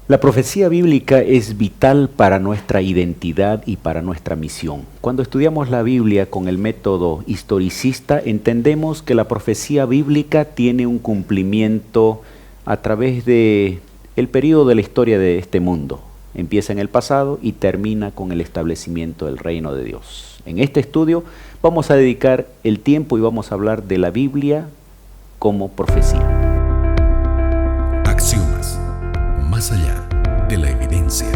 La profecía bíblica es vital para nuestra identidad y para nuestra misión. Cuando estudiamos la Biblia con el método historicista, entendemos que la profecía bíblica tiene un cumplimiento a través de el periodo de la historia de este mundo. Empieza en el pasado y termina con el establecimiento del reino de Dios. En este estudio vamos a dedicar el tiempo y vamos a hablar de la Biblia como profecía. Axiomas, más allá de la evidencia.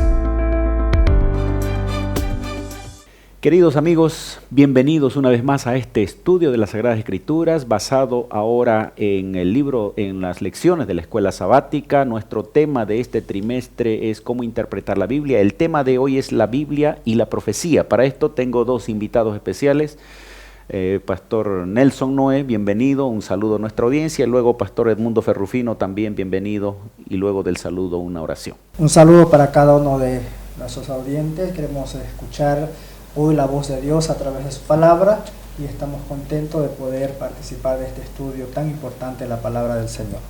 Queridos amigos, bienvenidos una vez más a este estudio de las Sagradas Escrituras, basado ahora en el libro, en las lecciones de la Escuela Sabática. Nuestro tema de este trimestre es cómo interpretar la Biblia. El tema de hoy es la Biblia y la profecía. Para esto tengo dos invitados especiales. Pastor Nelson Noé, bienvenido, un saludo a nuestra audiencia, y luego Pastor Edmundo Ferrufino, también bienvenido, y luego del saludo una oración. Un saludo para cada uno de nuestros audientes. Queremos escuchar hoy la voz de Dios a través de su palabra y estamos contentos de poder participar de este estudio tan importante, la palabra del Señor.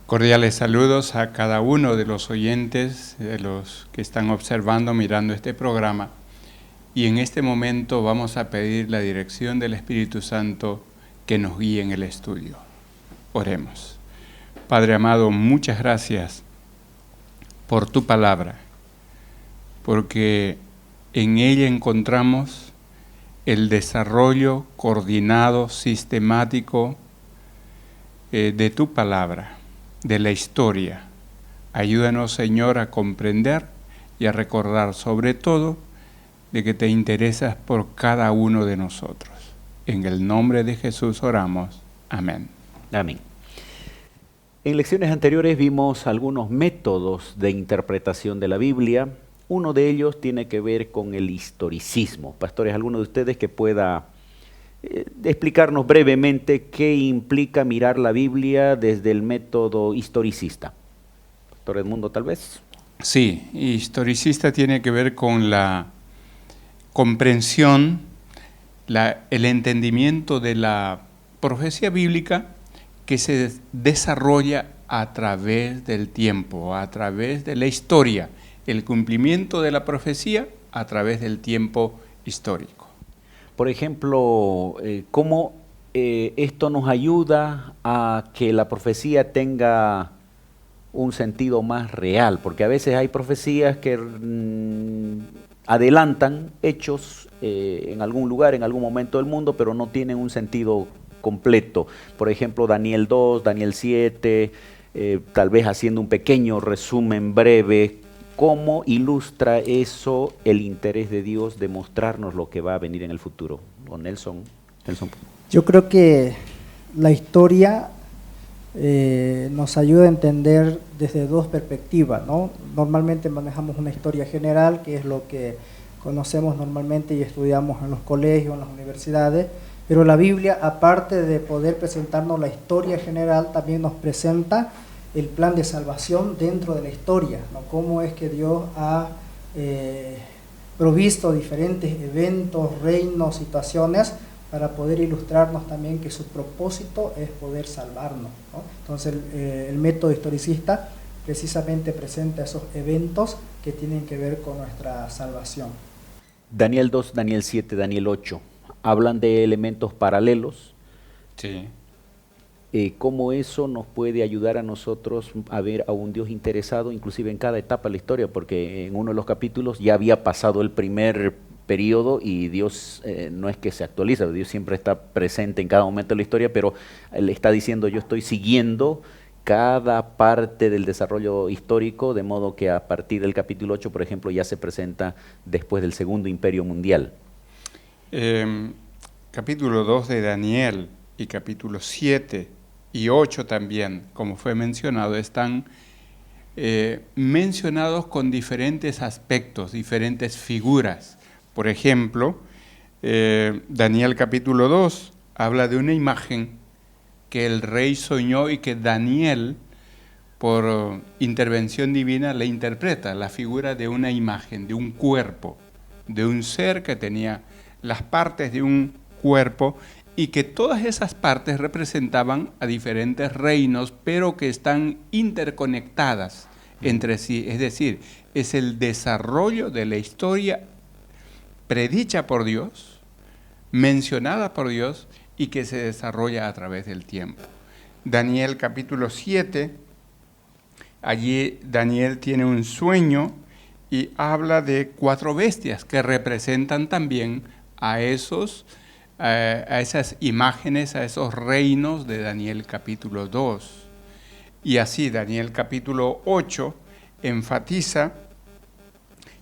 Cordiales saludos a cada uno de los oyentes, de los que están observando, mirando este programa. Y en este momento vamos a pedir la dirección del Espíritu Santo que nos guíe en el estudio. Oremos. Padre amado, muchas gracias por tu palabra, porque en ella encontramos el desarrollo coordinado, sistemático de tu palabra, de la historia. Ayúdanos, Señor, a comprender y a recordar sobre todo de que te interesas por cada uno de nosotros. En el nombre de Jesús oramos. Amén. Amén. En lecciones anteriores vimos algunos métodos de interpretación de la Biblia. Uno de ellos tiene que ver con el historicismo. Pastores, ¿alguno de ustedes que pueda explicarnos brevemente qué implica mirar la Biblia desde el método historicista? Pastor Edmundo, tal vez. Sí, historicista tiene que ver con la comprensión, el entendimiento de la profecía bíblica que se desarrolla a través del tiempo, a través de la historia, el cumplimiento de la profecía a través del tiempo histórico. Por ejemplo, ¿cómo esto nos ayuda a que la profecía tenga un sentido más real? Porque a veces hay profecías que adelantan hechos en algún lugar, en algún momento del mundo, pero no tienen un sentido completo. Por ejemplo, Daniel 2, Daniel 7, tal vez haciendo un pequeño resumen breve. ¿Cómo ilustra eso el interés de Dios de mostrarnos lo que va a venir en el futuro? O Nelson. Yo creo que la historia nos ayuda a entender desde dos perspectivas, ¿no? Normalmente manejamos una historia general, que es lo que conocemos normalmente y estudiamos en los colegios, en las universidades, pero la Biblia, aparte de poder presentarnos la historia general, también nos presenta el plan de salvación dentro de la historia, ¿no? Cómo es que Dios ha provisto diferentes eventos, reinos, situaciones, para poder ilustrarnos también que su propósito es poder salvarnos, ¿no? Entonces el método historicista precisamente presenta esos eventos que tienen que ver con nuestra salvación. Daniel 2, Daniel 7, Daniel 8, hablan de elementos paralelos. Sí. ¿Cómo eso nos puede ayudar a nosotros a ver a un Dios interesado, inclusive en cada etapa de la historia? Porque en uno de los capítulos ya había pasado el primer periodo y Dios no es que se actualiza, Dios siempre está presente en cada momento de la historia, pero le está diciendo: yo estoy siguiendo cada parte del desarrollo histórico, de modo que a partir del capítulo 8, por ejemplo, ya se presenta después del Segundo Imperio Mundial. Capítulo 2 de Daniel y capítulo 7 y 8 también, como fue mencionado, están mencionados con diferentes aspectos, diferentes figuras. Por ejemplo, Daniel capítulo 2 habla de una imagen que el rey soñó y que Daniel, por intervención divina, le interpreta, la figura de una imagen, de un cuerpo, de un ser que tenía las partes de un cuerpo y que todas esas partes representaban a diferentes reinos, pero que están interconectadas entre sí. Es decir, es el desarrollo de la historia predicha por Dios, mencionada por Dios y que se desarrolla a través del tiempo. Daniel capítulo 7, allí Daniel tiene un sueño y habla de 4 bestias que representan también a esas imágenes, a esos reinos de Daniel capítulo 2. Y así Daniel capítulo 8 enfatiza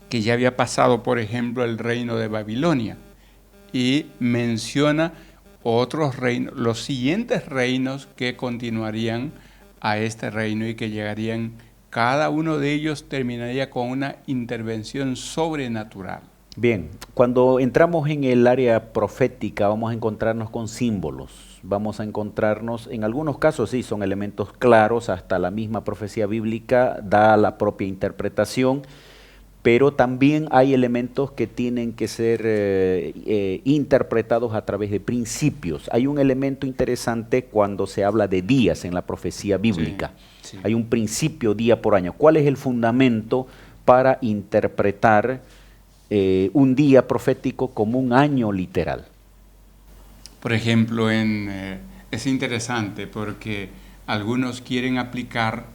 que ya había pasado, por ejemplo, el reino de Babilonia y menciona otros reinos, los siguientes reinos que continuarían a este reino y que llegarían, cada uno de ellos terminaría con una intervención sobrenatural. Bien, cuando entramos en el área profética vamos a encontrarnos con símbolos, vamos a encontrarnos, en algunos casos sí, son elementos claros, hasta la misma profecía bíblica da la propia interpretación, pero también hay elementos que tienen que ser interpretados a través de principios. Hay un elemento interesante cuando se habla de días en la profecía bíblica. Sí. Hay un principio día por año. ¿Cuál es el fundamento para interpretar un día profético como un año literal? Por ejemplo, es interesante porque algunos quieren aplicar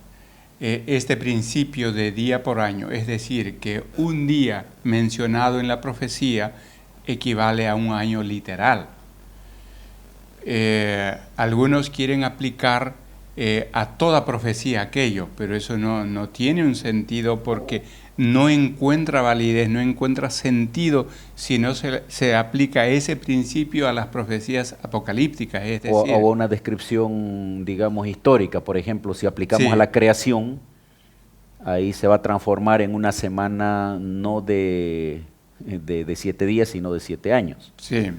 este principio de día por año, es decir, que un día mencionado en la profecía equivale a un año literal. Algunos quieren aplicar a toda profecía aquello, pero eso no tiene un sentido porque no encuentra validez, no encuentra sentido si no se aplica ese principio a las profecías apocalípticas. Es decir, o una descripción, digamos, histórica. Por ejemplo, si aplicamos a la creación, ahí se va a transformar en una semana no de 7 días, sino de 7 años. Sí,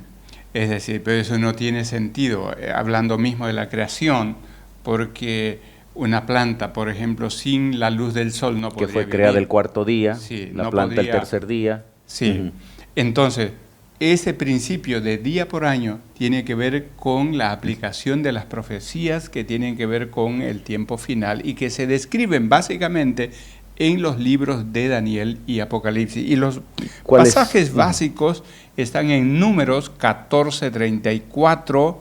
es decir, pero eso no tiene sentido, hablando mismo de la creación, porque una planta, por ejemplo, sin la luz del sol no podría vivir. Que fue creada el 4.º día, sí, la planta el 3.er día. Sí, entonces, ese principio de día por año tiene que ver con la aplicación de las profecías que tienen que ver con el tiempo final y que se describen básicamente en los libros de Daniel y Apocalipsis. Y los pasajes básicos están en Números 14:34,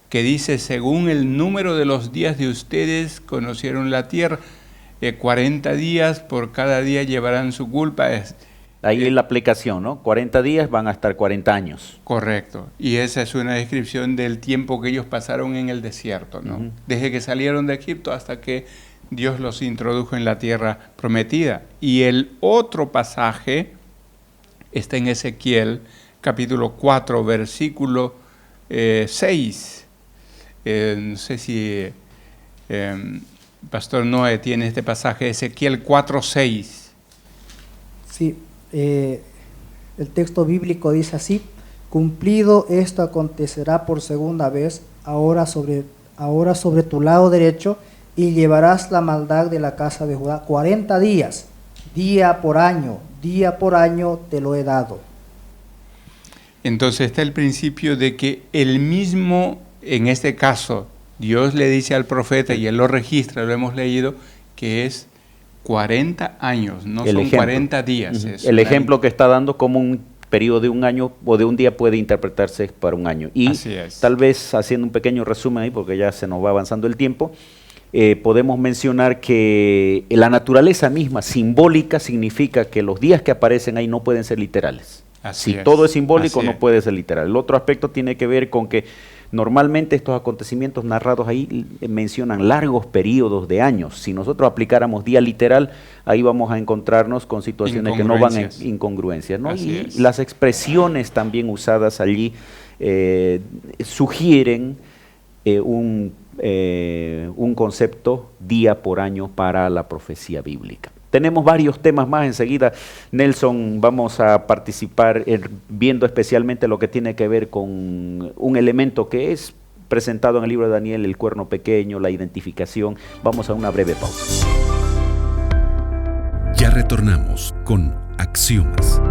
que dice: según el número de los días de ustedes conocieron la tierra, 40 días por cada día llevarán su culpa. Ahí es la aplicación, ¿no? 40 días van a estar 40 años. Correcto. Y esa es una descripción del tiempo que ellos pasaron en el desierto, ¿no? Desde que salieron de Egipto hasta que Dios los introdujo en la tierra prometida. Y el otro pasaje está en Ezequiel, capítulo 4, versículo 6. No sé si Pastor Noé tiene este pasaje, Ezequiel 4:6. Sí, el texto bíblico dice así: cumplido esto acontecerá por segunda vez, ahora sobre tu lado derecho, y llevarás la maldad de la casa de Judá 40 días, día por año te lo he dado. Entonces está el principio de que el mismo, en este caso, Dios le dice al profeta, y él lo registra, lo hemos leído, que es 40 años, no son 40 días. El ejemplo que está dando como un periodo de un año o de un día puede interpretarse para un año. Y tal vez haciendo un pequeño resumen ahí, porque ya se nos va avanzando el tiempo, podemos mencionar que la naturaleza misma simbólica significa que los días que aparecen ahí no pueden ser literales. Si todo es simbólico, no puede ser literal. El otro aspecto tiene que ver con que normalmente estos acontecimientos narrados ahí mencionan largos periodos de años. Si nosotros aplicáramos día literal, ahí vamos a encontrarnos con situaciones que no van en incongruencias, ¿no? Y las expresiones también usadas allí sugieren un concepto día por año para la profecía bíblica. Tenemos varios temas más. Enseguida, Nelson, vamos a participar viendo especialmente lo que tiene que ver con un elemento que es presentado en el libro de Daniel, el cuerno pequeño, la identificación. Vamos a una breve pausa. Ya retornamos con Axiomas.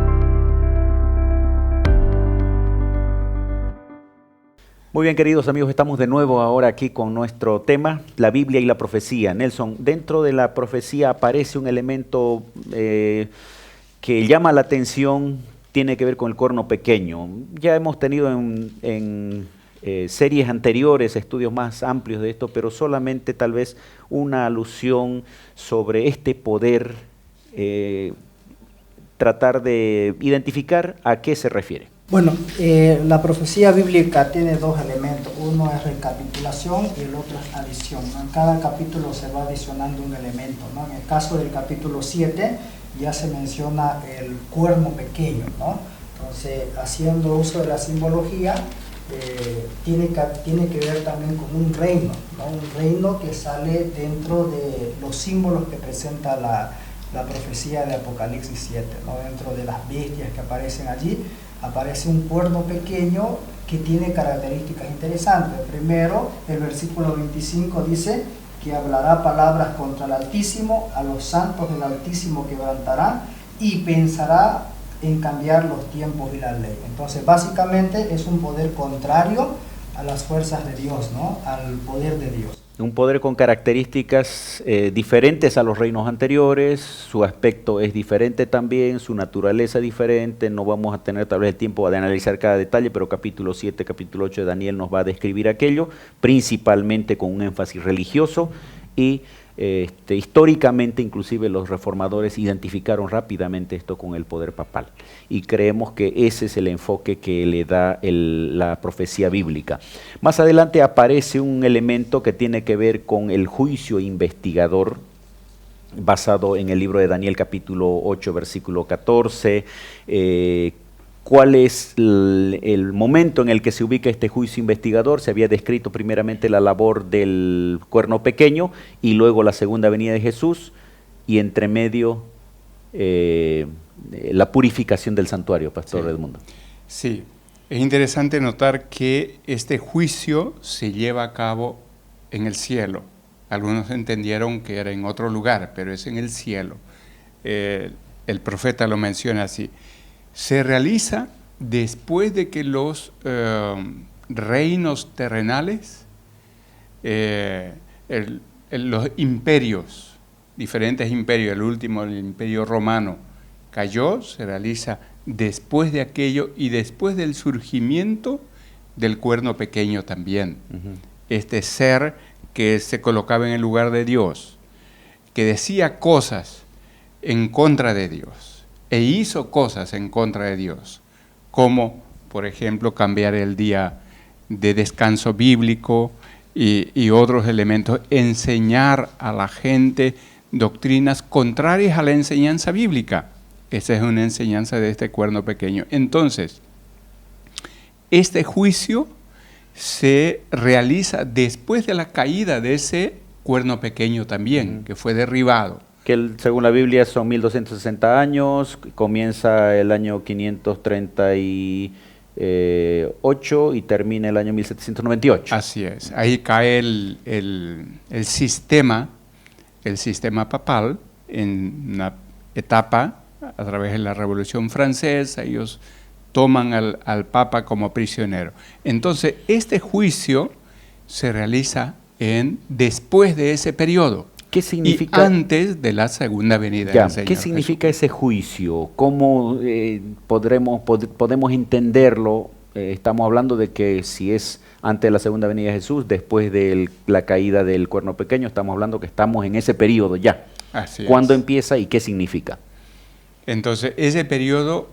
Muy bien, queridos amigos, estamos de nuevo ahora aquí con nuestro tema, la Biblia y la profecía. Nelson, dentro de la profecía aparece un elemento que llama la atención, tiene que ver con el cuerno pequeño. Ya hemos tenido en series anteriores estudios más amplios de esto, pero solamente tal vez una alusión sobre este poder, tratar de identificar a qué se refiere. Bueno, la profecía bíblica tiene dos elementos. Uno es recapitulación y el otro es adición, ¿no? En cada capítulo se va adicionando un elemento, ¿no? En el caso del capítulo 7 ya se menciona el cuerno pequeño, ¿no? Entonces, haciendo uso de la simbología, tiene que ver también con un reino, ¿no? Un reino que sale dentro de los símbolos que presenta la profecía de Apocalipsis 7, ¿no? Dentro de las bestias que aparecen allí, aparece un cuerno pequeño que tiene características interesantes. Primero, el versículo 25 dice que hablará palabras contra el Altísimo, a los santos del Altísimo quebrantará y pensará en cambiar los tiempos y la ley. Entonces, básicamente es un poder contrario a las fuerzas de Dios, ¿no? Al poder de Dios. Un poder con características diferentes a los reinos anteriores, su aspecto es diferente también, su naturaleza es diferente, no vamos a tener tal vez el tiempo de analizar cada detalle, pero capítulo 7, capítulo 8 de Daniel nos va a describir aquello, principalmente con un énfasis religioso y históricamente inclusive los reformadores identificaron rápidamente esto con el poder papal y creemos que ese es el enfoque que le da la profecía bíblica. Más adelante aparece un elemento que tiene que ver con el juicio investigador basado en el libro de Daniel capítulo 8 versículo 14, ¿cuál es el momento en el que se ubica este juicio investigador? Se había descrito primeramente la labor del cuerno pequeño y luego la segunda venida de Jesús y entre medio la purificación del santuario, Pastor Edmundo. Sí, es interesante notar que este juicio se lleva a cabo en el cielo. Algunos entendieron que era en otro lugar, pero es en el cielo. El profeta lo menciona así. Se realiza después de que los reinos terrenales, los imperios, diferentes imperios, el último, el imperio romano, cayó, se realiza después de aquello y después del surgimiento del cuerno pequeño también. Este ser que se colocaba en el lugar de Dios, que decía cosas en contra de Dios. E hizo cosas en contra de Dios, como, por ejemplo, cambiar el día de descanso bíblico y otros elementos, enseñar a la gente doctrinas contrarias a la enseñanza bíblica. Esa es una enseñanza de este cuerno pequeño. Entonces, este juicio se realiza después de la caída de ese cuerno pequeño también, que fue derribado. Que según la Biblia son 1260 años, comienza el año 538 y termina el año 1798. Así es, ahí cae el sistema papal en una etapa a través de la Revolución Francesa. Ellos toman al Papa como prisionero. Entonces, este juicio se realiza después de ese periodo. ¿Qué significa? Y antes de la segunda venida del Señor. ¿Qué significa ese juicio? ¿Cómo podemos entenderlo? Estamos hablando de que si es antes de la segunda venida de Jesús, después de la caída del cuerno pequeño, estamos hablando que estamos en ese periodo ya. Así ¿Cuándo es. empieza y qué significa? Entonces, ese periodo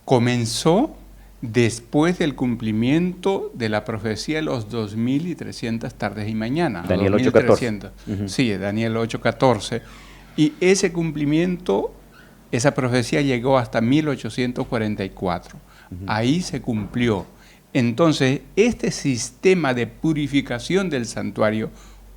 comenzó después del cumplimiento de la profecía de los 2300 tardes y mañanas. Daniel 8:14. Sí, Daniel 8:14. Y ese cumplimiento, esa profecía llegó hasta 1844. Ahí se cumplió. Entonces, este sistema de purificación del santuario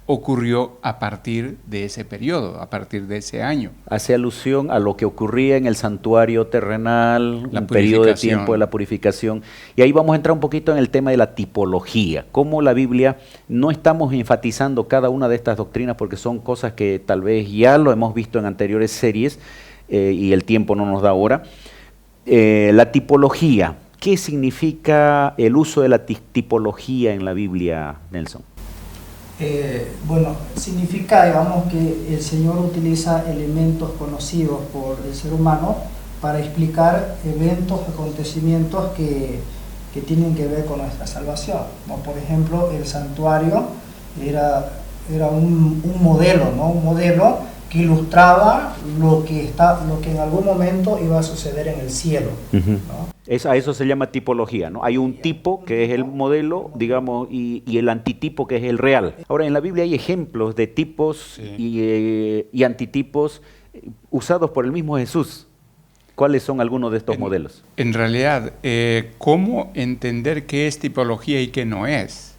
ocurrió a partir de ese periodo, a partir de ese año. Hace alusión a lo que ocurría en el santuario terrenal, un periodo de tiempo de la purificación. Y ahí vamos a entrar un poquito en el tema de la tipología. Cómo la Biblia, no estamos enfatizando cada una de estas doctrinas porque son cosas que tal vez ya lo hemos visto en anteriores series y el tiempo no nos da ahora. La tipología. ¿Qué significa el uso de la tipología en la Biblia, Nelson? Bueno, significa, digamos, que el Señor utiliza elementos conocidos por el ser humano para explicar eventos, acontecimientos que tienen que ver con nuestra salvación, ¿no? Por ejemplo, el santuario era un modelo, ¿no? Un modelo que ilustraba lo que en algún momento iba a suceder en el cielo, ¿no? A eso se llama tipología, ¿no? Hay un tipo que es el modelo, digamos, y el antitipo que es el real. Ahora, en la Biblia hay ejemplos de tipos y antitipos usados por el mismo Jesús. ¿Cuáles son algunos de estos modelos? En realidad, ¿cómo entender qué es tipología y qué no es?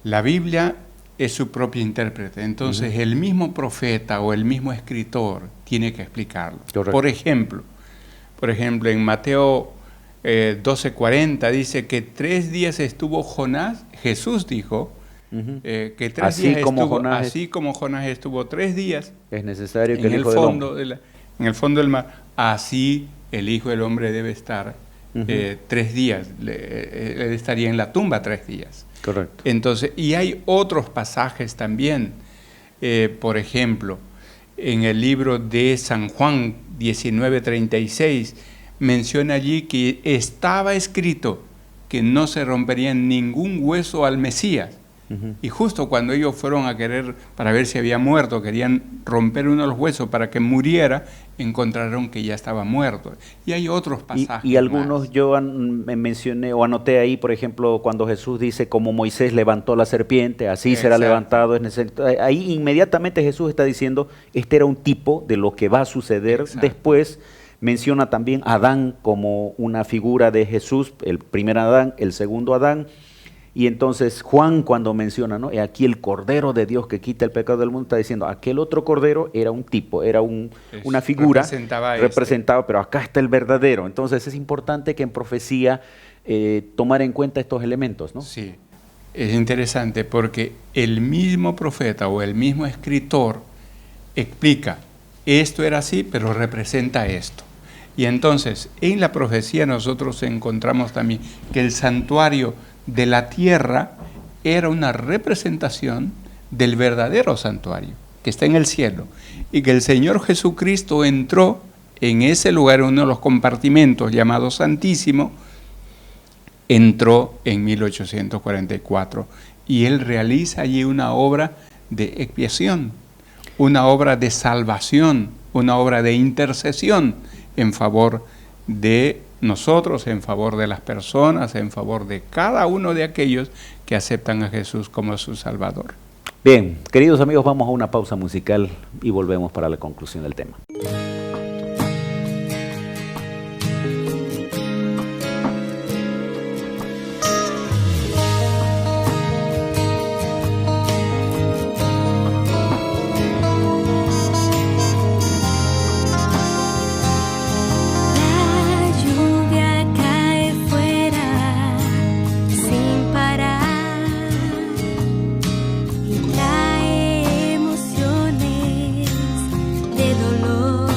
La Biblia es su propia intérprete, entonces el mismo profeta o el mismo escritor tiene que explicarlo. Correcto. Por ejemplo, en Mateo 12:40 dice que 3 días estuvo Jonás, Jesús dijo, que 3 así días como estuvo, Jonás así como Jonás estuvo 3 días es necesario que en el el Hijo del fondo Hombre... en el fondo del mar, así el Hijo del Hombre debe estar 3 días, él estaría en la tumba 3 días. Correcto. Entonces, y hay otros pasajes también, por ejemplo, en el libro de San Juan 19:36, menciona allí que estaba escrito que no se rompería ningún hueso al Mesías. Y justo cuando ellos fueron a querer, para ver si había muerto, querían romper uno de los huesos para que muriera, encontraron que ya estaba muerto. Y hay otros pasajes y algunos más. yo mencioné o anoté ahí, por ejemplo, cuando Jesús dice, como Moisés levantó la serpiente, así será Exacto. levantado. Ahí inmediatamente Jesús está diciendo, este era un tipo de lo que va a suceder. Exacto. Después menciona también a Adán como una figura de Jesús, el primer Adán, el segundo Adán. Y entonces Juan, cuando menciona, ¿no?, aquí el Cordero de Dios que quita el pecado del mundo, está diciendo, aquel otro Cordero era un tipo, era una figura, representaba, pero acá está el verdadero. Entonces es importante que en profecía tomar en cuenta estos elementos, ¿no? Sí, es interesante porque el mismo profeta o el mismo escritor explica, esto era así, pero representa esto. Y entonces, en la profecía nosotros encontramos también que el santuario de la tierra era una representación del verdadero santuario, que está en el cielo, y que el Señor Jesucristo entró en ese lugar, uno de los compartimentos llamado Santísimo, entró en 1844, y Él realiza allí una obra de expiación, una obra de salvación, una obra de intercesión en favor de nosotros, en favor de las personas, en favor de cada uno de aquellos que aceptan a Jesús como su Salvador. Bien, queridos amigos, vamos a una pausa musical y volvemos para la conclusión del tema. Emociones de dolor.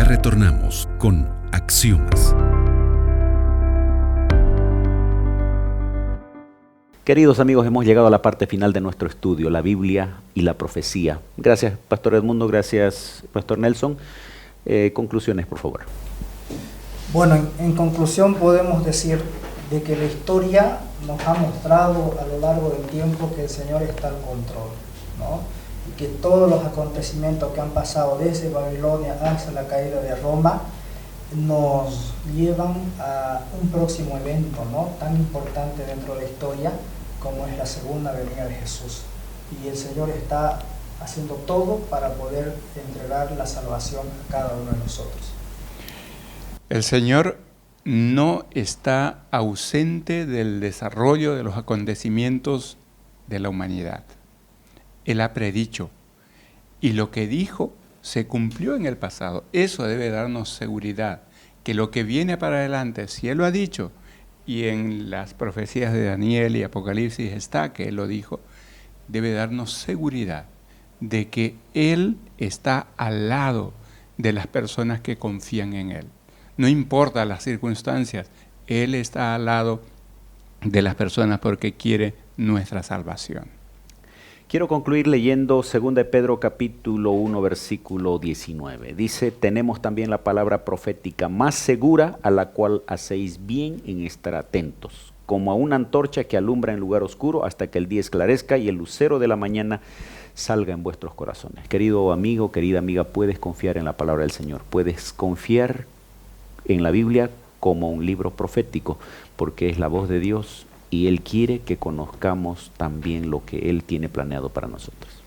Ya retornamos con Axiomas. Queridos amigos, hemos llegado a la parte final de nuestro estudio, la Biblia y la profecía. Gracias, Pastor Edmundo, gracias, Pastor Nelson. Conclusiones, por favor. Bueno, en conclusión podemos decir de que la historia nos ha mostrado a lo largo del tiempo que el Señor está al control, ¿no? Y que todos los acontecimientos que han pasado desde Babilonia hasta la caída de Roma nos llevan a un próximo evento, ¿no?, tan importante dentro de la historia como es la segunda venida de Jesús. Y el Señor está haciendo todo para poder entregar la salvación a cada uno de nosotros. El Señor no está ausente del desarrollo de los acontecimientos de la humanidad. Él ha predicho, y lo que dijo se cumplió en el pasado. Eso debe darnos seguridad, que lo que viene para adelante, si Él lo ha dicho, y en las profecías de Daniel y Apocalipsis está que Él lo dijo, debe darnos seguridad de que Él está al lado de las personas que confían en Él. No importa las circunstancias, Él está al lado de las personas porque quiere nuestra salvación. Quiero concluir leyendo 2 de Pedro capítulo 1 versículo 19. Dice, tenemos también la palabra profética más segura, a la cual hacéis bien en estar atentos, como a una antorcha que alumbra en lugar oscuro hasta que el día esclarezca y el lucero de la mañana salga en vuestros corazones. Querido amigo, querida amiga, puedes confiar en la palabra del Señor, puedes confiar en la Biblia como un libro profético, porque es la voz de Dios y Él quiere que conozcamos también lo que Él tiene planeado para nosotros.